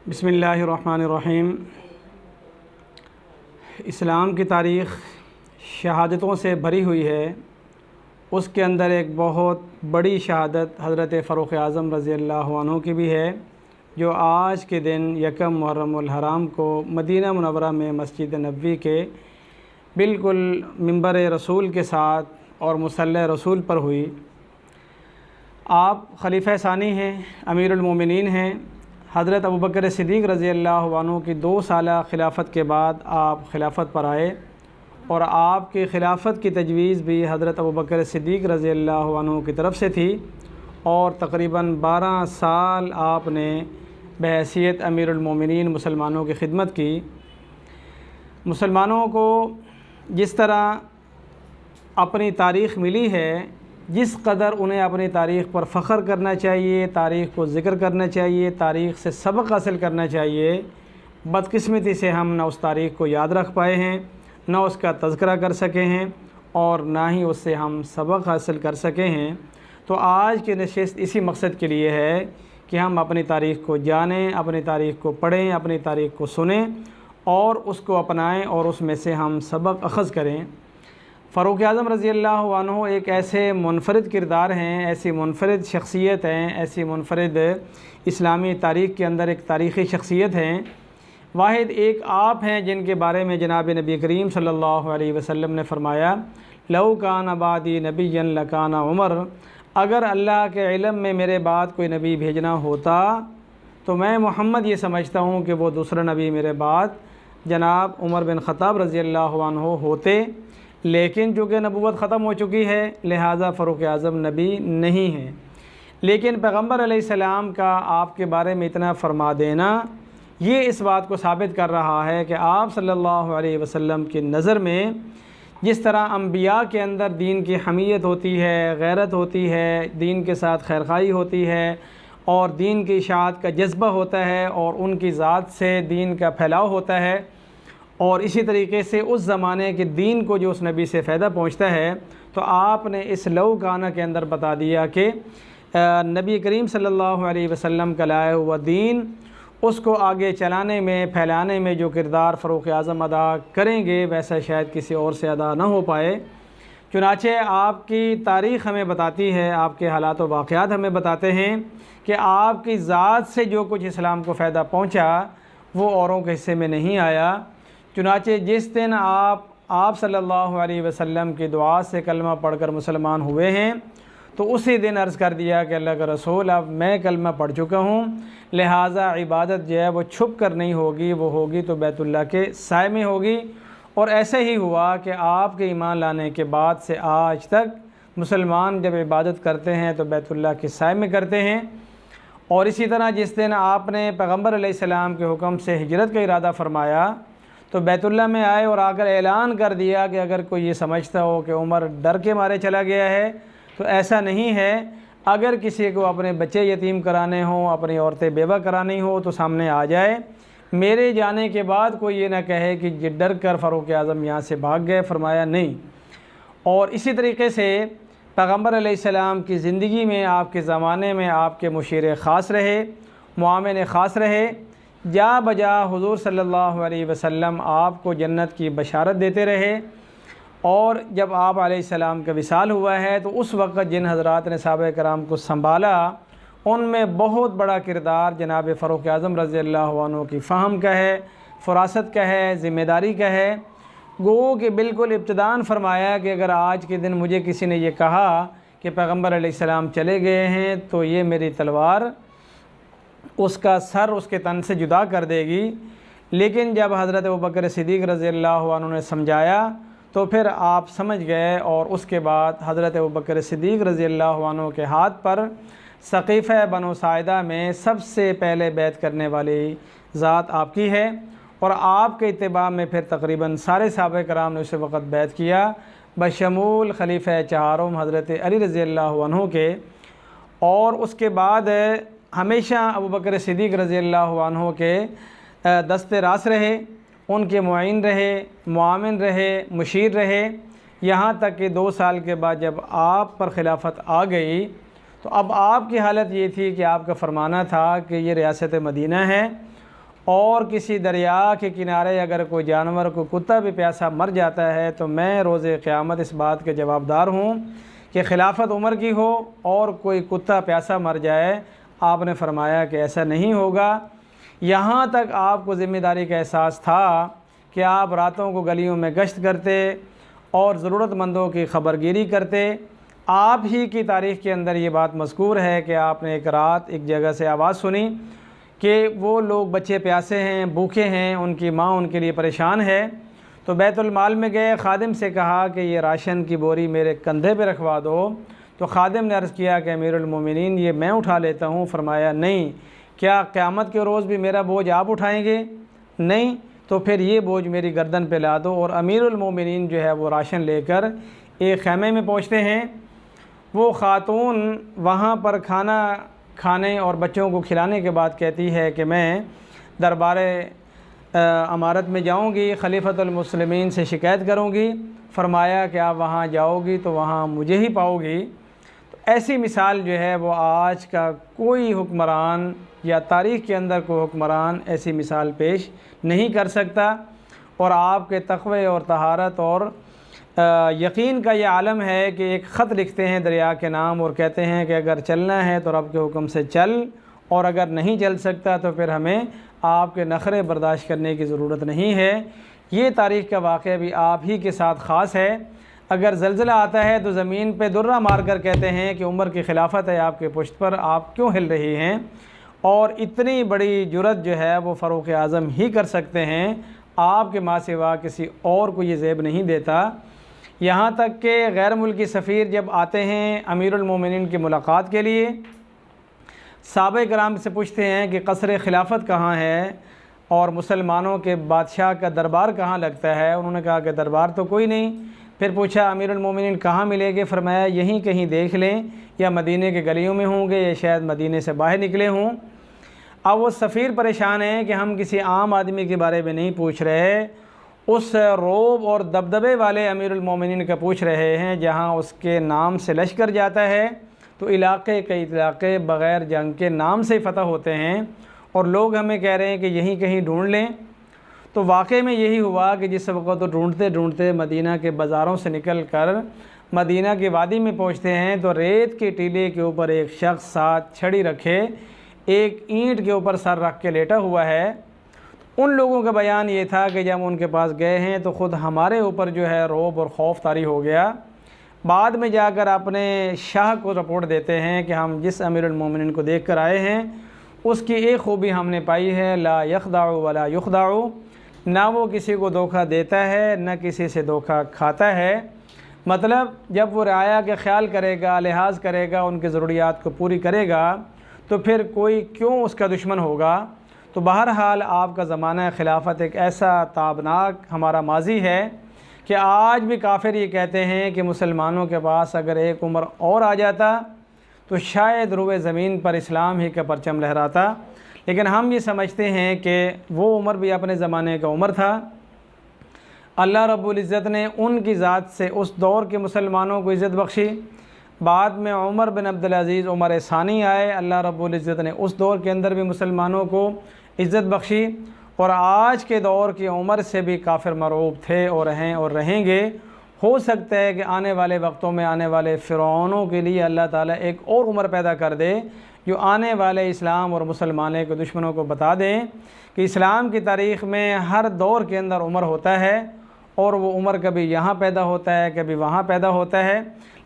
बिस्मिल्लाहिर्रहमानिर्रहीम। इस्लाम की तारीख़ शहादतों से भरी हुई है। उसके अंदर एक बहुत बड़ी शहादत हज़रत फ़ारूक़ आज़म रज़ी अल्लाहु अन्हु की भी है, जो आज के दिन यकम मुहर्रमुल हराम को मदीना मुनव्वरा में मस्जिद नबवी के बिल्कुल मिंबर रसूल के साथ और मुसल्ले रसूल पर हुई। आप खलीफ़ा सानी हैं, अमीरुल मोमिनीन हैं। हज़रत अबू बकर सिद्दीक़ रज़ी अल्लाहु अन्हु की 2 साल खिलाफ़त के बाद आप खिलाफ़त पर आए और आपकी खिलाफ़त की तजवीज़ भी हज़रत अबू बकर सिद्दीक़ रज़ी अल्लाहु अन्हु की तरफ़ से थी और तकरीबन 12 साल आपने बहैसियत अमीरुल मोमिनीन मुसलमानों की खिदमत की। मुसलमानों को जिस तरह अपनी तारीख़ मिली है, जिस कदर उन्हें अपनी तारीख़ पर फ़ख्र करना चाहिए, तारीख़ को ज़िक्र करना चाहिए, तारीख़ से सबक हासिल करना चाहिए, बदकिस्मती से हम न उस तारीख़ को याद रख पाए हैं, न उसका तज़किरा कर सके हैं और ना ही उससे हम सबक हासिल कर सके हैं। तो आज की नशिस्त इसी मकसद के लिए है कि हम अपनी तारीख़ को जानें, अपनी तारीख़ को पढ़ें, अपनी तारीख़ को सुनें और उसको अपनाएं और उसमें से हम सबक अख़ज़ करें। फ़ारूक़ आज़म रज़ी अल्लाहु अन्हु एक ऐसे मुनफ़रिद किरदार हैं, ऐसी मुनफ़रिद शख्सियत हैं, ऐसी मुनफ़रिद इस्लामी तारीख़ के अंदर एक तारीख़ी शख्सियत हैं। वाहिद एक आप हैं जिनके बारे में जनाब नबी करीम सल्लल्लाहु अलैहि वसल्लम ने फ़रमाया, लौ कान बादी नबिय्यन लकाना उमर। अगर अल्लाह के इल्म में मेरे बाद कोई नबी भेजना होता तो मैं मोहम्मद ये समझता हूँ कि वो दूसरा नबी मेरे बाद जनाब उमर बिन ख़त्ताब रज़ी अल्लाहु अन्हु होते। लेकिन चूँकि नबूवत ख़त्म हो चुकी है, लिहाजा फ़ारूक़ आज़म नबी नहीं है। लेकिन पैगम्बर अलैहिस्सलाम का आपके बारे में इतना फ़रमा देना ये इस बात को साबित कर रहा है कि आप सल्लल्लाहु अलैहि वसल्लम की नज़र में जिस तरह अम्बिया के अंदर दीन की हमीयत होती है, गैरत होती है, दीन के साथ खैरखाई होती है और दीन की इशाअत का जज्बा होता है और उनकी ज़ात से दीन का फैलाव होता है, और इसी तरीके से उस ज़माने के दीन को जो उस नबी से फ़ायदा पहुँचता है, तो आपने इस लौ काना के अंदर बता दिया कि नबी करीम सल्लल्लाहु अलैहि वसल्लम का लाया हुआ दीन उसको आगे चलाने में, फैलाने में जो किरदार फ़ारूक़ आज़म अदा करेंगे वैसा शायद किसी और से अदा ना हो पाए। चुनाचे आपकी तारीख़ हमें बताती है, आपके हालात व वाक़यात हमें बताते हैं कि आपकी ज़ात से जो कुछ इस्लाम को फ़ायदा पहुँचा वो औरों के हिस्से में नहीं आया। चुनाचे जिस दिन आप सल्लल्लाहु अलैहि वसल्लम की दुआ से कलमा पढ़कर मुसलमान हुए हैं, तो उसी दिन अर्ज़ कर दिया कि अल्लाह का रसूल, अब मैं कलमा पढ़ चुका हूँ, लिहाजा इबादत जो है वो छुप कर नहीं होगी, वो होगी तो बैतुल्लाह के साए में होगी। और ऐसे ही हुआ कि आपके ईमान लाने के बाद से आज तक मुसलमान जब इबादत करते हैं तो बैतुल्लाह के साए में करते हैं। और इसी तरह जिस दिन आपने पैगम्बर अलैहिस्सलाम के हुक्म से हिजरत का इरादा फ़रमाया तो बैतुल्लाह में आए और आकर ऐलान कर दिया कि अगर कोई ये समझता हो कि उमर डर के मारे चला गया है तो ऐसा नहीं है। अगर किसी को अपने बच्चे यतीम कराने हों, अपनी औरतें बेवा करानी हो तो सामने आ जाए। मेरे जाने के बाद कोई ये ना कहे कि डर कर फ़ारूक़ आज़म यहाँ से भाग गए, फरमाया नहीं। और इसी तरीके से पैगम्बर अलैहिस्सलाम की ज़िंदगी में, आपके ज़माने में आपके मुशीर ख़ास रहे, मुआमिन ख़ास रहे। जा बजा हुज़ूर सल्लल्लाहु अलैहि वसल्लम आपको जन्नत की बशारत देते रहे। और जब आप अलैहिस्सलाम का विसाल हुआ है तो उस वक़्त जिन हज़रात ने सहाबा कराम को संभाला उनमें बहुत बड़ा किरदार जनाब फ़ारूक़ आज़म रज़ी अल्लाहु अन्हु की फ़हम का है, फ़रासत का है, ज़िम्मेदारी का है। गो कि बिल्कुल इब्तिदान फरमाया कि अगर आज के दिन मुझे किसी ने ये कहा कि पैगम्बर अलैहिस्सलाम चले गए हैं तो ये मेरी तलवार उसका सर उसके तन से जुदा कर देगी। लेकिन जब हज़रत अबू बकर सिद्दीक़ रज़ी अल्लाहु अन्हु ने समझाया तो फिर आप समझ गए और उसके बाद हज़रत अबू बकर सिद्दीक़ रज़ी अल्लाहु अन्हु के हाथ पर सक़ीफ़ा बनु साइदा में सबसे पहले बैत करने वाली ज़ात आपकी है। और आपके इत्तिबा में फिर तकरीबन सारे सहाबा कराम ने उस वक़्त बैत किया, बशमूल खलीफ़ा चारों हज़रत अली रज़ी अल्लाहु अन्हु के। और उसके बाद हमेशा अबू बकर सिद्दीक़ रज़ी अल्लाहु अन्हु के दस्ते रास रहे, उनके मुआइन रहे, मुआमिन रहे, मुशीर रहे। यहाँ तक कि 2 साल के बाद जब आप पर खिलाफत आ गई तो अब आपकी हालत ये थी कि आपका फरमाना था कि ये रियासत मदीना है और किसी दरिया के किनारे अगर कोई जानवर, कोई कुत्ता भी प्यासा मर जाता है तो मैं रोज़े क़यामत इस बात के जवाबदार हूँ कि खिलाफत उमर की हो और कोई कुत्ता प्यासा मर जाए। आपने फरमाया कि ऐसा नहीं होगा। यहाँ तक आपको ज़िम्मेदारी का एहसास था कि आप रातों को गलियों में गश्त करते और ज़रूरतमंदों की ख़बरगिरी करते। आप ही की तारीख़ के अंदर ये बात मज़कूर है कि आपने एक रात एक जगह से आवाज़ सुनी कि वो लोग बच्चे प्यासे हैं, भूखे हैं, उनकी माँ उनके लिए परेशान है। तो बैतुल माल में गए, खादिम से कहा कि ये राशन की बोरी मेरे कंधे पे रखवा दो। तो खादिम ने अर्ज़ किया कि अमीरुल मोमिनीन ये मैं उठा लेता हूँ। फरमाया नहीं, क्या क़यामत के रोज़ भी मेरा बोझ आप उठाएँगे? नहीं, तो फिर ये बोझ मेरी गर्दन पे ला दो। और अमीरुल मोमिनीन जो है वो राशन लेकर एक खैमे में पहुँचते हैं। वो ख़ातून वहाँ पर खाना खाने और बच्चों को खिलाने के बाद कहती है कि मैं दरबार अमारत में जाऊँगी, खलीफतुल मुस्लिमीन से शिकायत करूँगी। फरमाया कि आप वहाँ जाओगी तो वहाँ मुझे ही पाओगी। तो ऐसी मिसाल जो है वो आज का कोई हुक्मरान या तारीख़ के अंदर कोई हुक्मरान ऐसी मिसाल पेश नहीं कर सकता। और आपके तक़वे और तहारत और यकीन का ये आलम है कि एक ख़त लिखते हैं दरिया के नाम और कहते हैं कि अगर चलना है तो रब के हुक्म से चल, और अगर नहीं चल सकता तो फिर हमें आपके नखरे बर्दाश्त करने की ज़रूरत नहीं है। ये तारीख़ का वाक़या भी आप ही के साथ ख़ास है। अगर ज़लज़ला आता है तो ज़मीन पे दुर्रा मार कर कहते हैं कि उमर की खिलाफत है आपके पुश्त पर, आप क्यों हिल रही हैं? और इतनी बड़ी जुरत जो है वो फ़ारूक़ आज़म ही कर सकते हैं, आपके माँ सिवा किसी और को ये ज़ेब नहीं देता। यहाँ तक कि गैर मुल्की सफ़ीर जब आते हैं अमीरुल मोमिनीन की मुलाकात के लिए, सहाबा कराम से पूछते हैं कि क़स्र खिलाफत कहाँ है और मुसलमानों के बादशाह का दरबार कहाँ लगता है? उन्होंने कहा कि दरबार तो कोई नहीं। फिर पूछा अमीरुल मोमिनीन कहाँ मिलेंगे? फरमाया यहीं कहीं देख लें, या मदीने के गलियों में होंगे या शायद मदीने से बाहर निकले हों। अब वो सफ़ीर परेशान है कि हम किसी आम आदमी के बारे में नहीं पूछ रहे, उस रोब और दबदबे वाले अमीरुल मोमिनीन का पूछ रहे हैं जहाँ उसके नाम से लश्कर जाता है तो इलाके कई इलाके बग़ैर जंग के नाम से ही फ़तह होते हैं, और लोग हमें कह रहे हैं कि यहीं कहीं ढूंढ लें। तो वाक़ई में यही हुआ कि जिस वक्त तो ढूंढते ढूंढते मदीना के बाज़ारों से निकल कर मदीना की वादी में पहुँचते हैं तो रेत के टीले के ऊपर एक शख्स साथ छड़ी रखे एक ईंट के ऊपर सर रख के लेटा हुआ है। उन लोगों का बयान ये था कि जब उनके पास गए हैं तो ख़ुद हमारे ऊपर जो है रौब और खौफ तारी हो गया। बाद में जाकर अपने शाह को रिपोर्ट देते हैं कि हम जिस अमीरुल मोमिनीन को देख कर आए हैं उसकी एक खूबी हमने पाई है, ला यखदाउ वला युखदाउ, ना वो किसी को धोखा देता है न किसी से धोखा खाता है। मतलब जब वो रियाया का ख्याल करेगा, लिहाज करेगा, उनकी ज़रूरियात को पूरी करेगा तो फिर कोई क्यों उसका दुश्मन होगा। तो बहरहाल आपका ज़माना खिलाफत एक ऐसा ताबनाक हमारा माजी है कि आज भी काफिर ये कहते हैं कि मुसलमानों के पास अगर एक उमर और आ जाता तो शायद रुए ज़मीन पर इस्लाम ही का परचम लहराता। लेकिन हम ये समझते हैं कि वो उमर भी अपने ज़माने का उमर था। अल्लाह रब्बुल इज़्ज़त ने उनकी ज़ात से उस दौर के मुसलमानों को इज़्ज़त बख्शी। बाद में उमर बिन अब्दुल अज़ीज़ उमर सानी आए, अल्लाह रब्बुल इज़्ज़त ने उस दौर के अंदर भी मुसलमानों को इज़्ज़त बख्शी। और आज के दौर की उमर से भी काफिर मरूब थे और हैं और रहेंगे। हो सकता है कि आने वाले वक्तों में आने वाले फ़िरौनों के लिए अल्लाह ताला एक और उमर पैदा कर दे जो आने वाले इस्लाम और मुसलमानों के दुश्मनों को बता दें कि इस्लाम की तारीख़ में हर दौर के अंदर उमर होता है और वो उमर कभी यहाँ पैदा होता है कभी वहाँ पैदा होता है,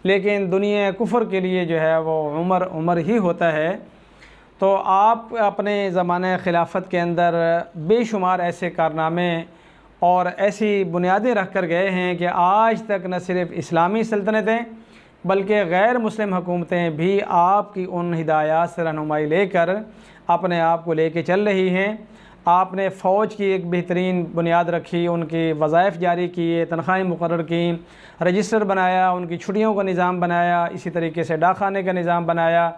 लेकिन दुनिया कुफ्र के लिए जो है वो उमर उमर ही होता है। तो आप अपने ज़माने खिलाफत के अंदर बेशुमार ऐसे कारनामे और ऐसी बुनियादें रख कर गए हैं कि आज तक न सिर्फ इस्लामी सल्तनतें बल्कि गैर मुस्लिम हुकूमतें भी आपकी उन हिदायत से रहनुमाई लेकर अपने आप को लेके चल रही हैं। आपने फ़ौज की एक बेहतरीन बुनियाद रखी, उनकी वज़ाइफ जारी किए, तनख्वाहें मुकर्रर की, रजिस्टर बनाया, उनकी छुट्टियों का निज़ाम बनाया, इसी तरीके से डाकखाने का निज़ाम बनाया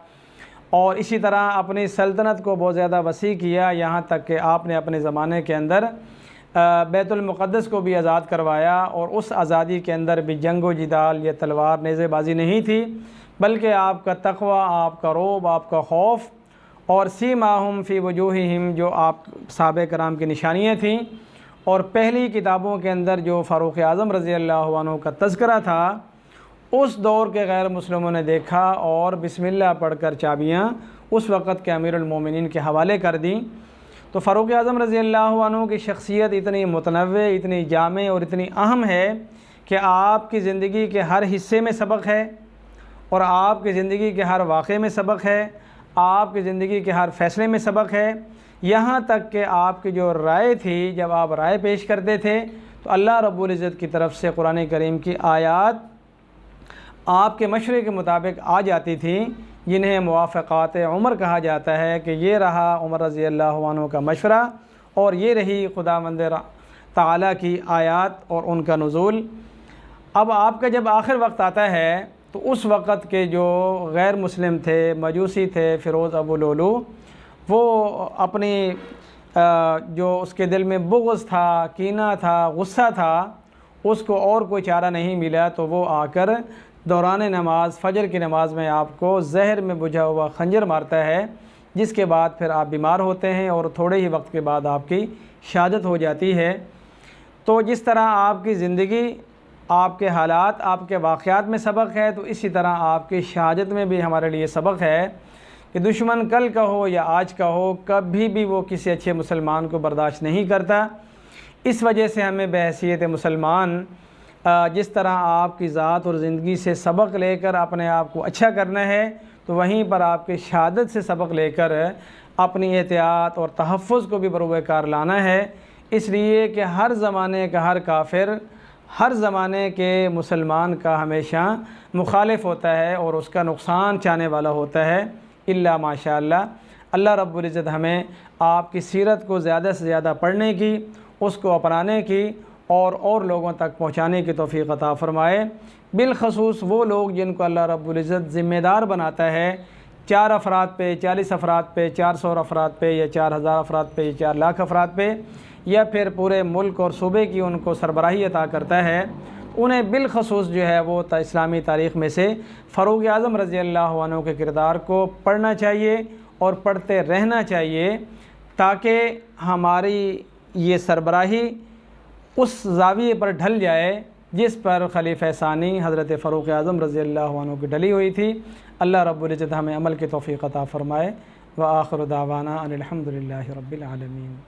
और इसी तरह अपनी सल्तनत को बहुत ज़्यादा वसी किया। यहाँ तक कि आपने अपने ज़माने के अंदर बैतुल मुक़द्दस को भी आज़ाद करवाया और उस आज़ादी के अंदर भी जंग व जिदाल या तलवार नेज़ेबाजी नहीं थी, बल्कि आपका तक़वा, आपका रोब, आपका खौफ और सीमाहुम फ़ी वजूहिहिम, जो आप सहाबा कराम की निशानियाँ थीं। और पहली किताबों के अंदर जो फ़ारूक़ आज़म रज़ी अल्लाह अन्हु का तज़किरा था, उस दौर के गैर मुस्लिमों ने देखा और बिस्मिल्लाह पढ़कर चाबियाँ उस वक़्त के अमीरुल मोमिनीन के हवाले कर दी। तो फ़ारूक़ आज़म रज़ी अल्लाह अन्हु की शख्सियत इतनी मुतनव्वे, इतनी जामे और इतनी अहम है कि आपकी ज़िंदगी के हर हिस्से में सबक है और आपकी ज़िंदगी के हर वाक़े में सबक है, आपकी ज़िंदगी के हर फ़ैसले में सबक है। यहाँ तक कि आपकी जो राय थी, जब आप राय पेश करते थे तो अल्लाह रब्बुल इज़्ज़त की तरफ से कुरान करीम की आयात आपके मशवरे के मुताबिक आ जाती थी, जिन्हें मुवाफ़क़ात उमर कहा जाता है कि ये रहा उमर रज़ी अल्लाह अन्हु का मशवरा और ये रही खुदावंद ताला की आयात और उनका नुज़ूल। अब आपका जब आखिर वक्त आता है तो उस वक़्त के जो गैर मुस्लिम थे, मजूसी थे, फ़िरोज़ अबू लुलू, वो अपनी जो उसके दिल में बुग़्ज़ था, कीना था, गुस्सा था, उसको और कोई चारा नहीं मिला तो वो आकर दौरान नमाज फ़जर की नमाज़ में आपको जहर में बुझा हुआ खंजर मारता है, जिसके बाद फिर आप बीमार होते हैं और थोड़े ही वक्त के बाद आपकी शहादत हो जाती है। तो जिस तरह आपकी ज़िंदगी, आपके हालात, आपके वाक़यात में सबक है, तो इसी तरह आपकी शहादत में भी हमारे लिए सबक है कि दुश्मन कल का हो या आज का हो, कभी भी वो किसी अच्छे मुसलमान को बर्दाश्त नहीं करता। इस वजह से हमें बहैसियत मुसलमान जिस तरह आपकी ज़ात और ज़िंदगी से सबक लेकर अपने आप को अच्छा करना है, तो वहीं पर आपकी शहादत से सबक लेकर अपनी एहतियात और तहफ़्फ़ुज़ को भी बरूकार लाना है। इसलिए कि हर ज़माने का हर काफिर हर ज़माने के मुसलमान का हमेशा मुखालिफ होता है और उसका नुकसान चाहने वाला होता है, इल्ला माशाअल्लाह। अल्लाह रब्बुल इज़्ज़त हमें आपकी सीरत को ज़्यादा से ज़्यादा पढ़ने की, उसको अपनाने की और लोगों तक पहुँचाने की तौफ़ीक़ अता फ़रमाए। बिलख़ुसूस वो लोग जिनको अल्लाह रब्बुल इज़्ज़त ज़िम्मेदार बनाता है 4 अफराद पे, 40 अफराद पे, 400 अफराद पे या 4000 अफराद पे, 4 लाख अफराद पे, या फिर पूरे मुल्क और सूबे की उनको सरबराही अता करता है, उन्हें बिलख़ुसूस जो है वो इस्लामी तारीख़ में से फ़ारूक़ आज़म रज़ी अल्लाह अन्हु के किरदार को पढ़ना चाहिए और पढ़ते रहना चाहिए, ताकि हमारी ये सरबराही उस ज़ाविये पर ढल जाए जिस पर खलीफ़ा सानी हज़रत फ़ारूक़ आज़म रज़ी अल्लाह अन्हु की ढली हुई थी। अल्लाह रब्बुल इज़्ज़त हमें अमल की तौफ़ीक़ अता फ़रमाए। व आख़िरु दावाना अनिल हम्दुलिल्लाहि रब्बिल आलमीन।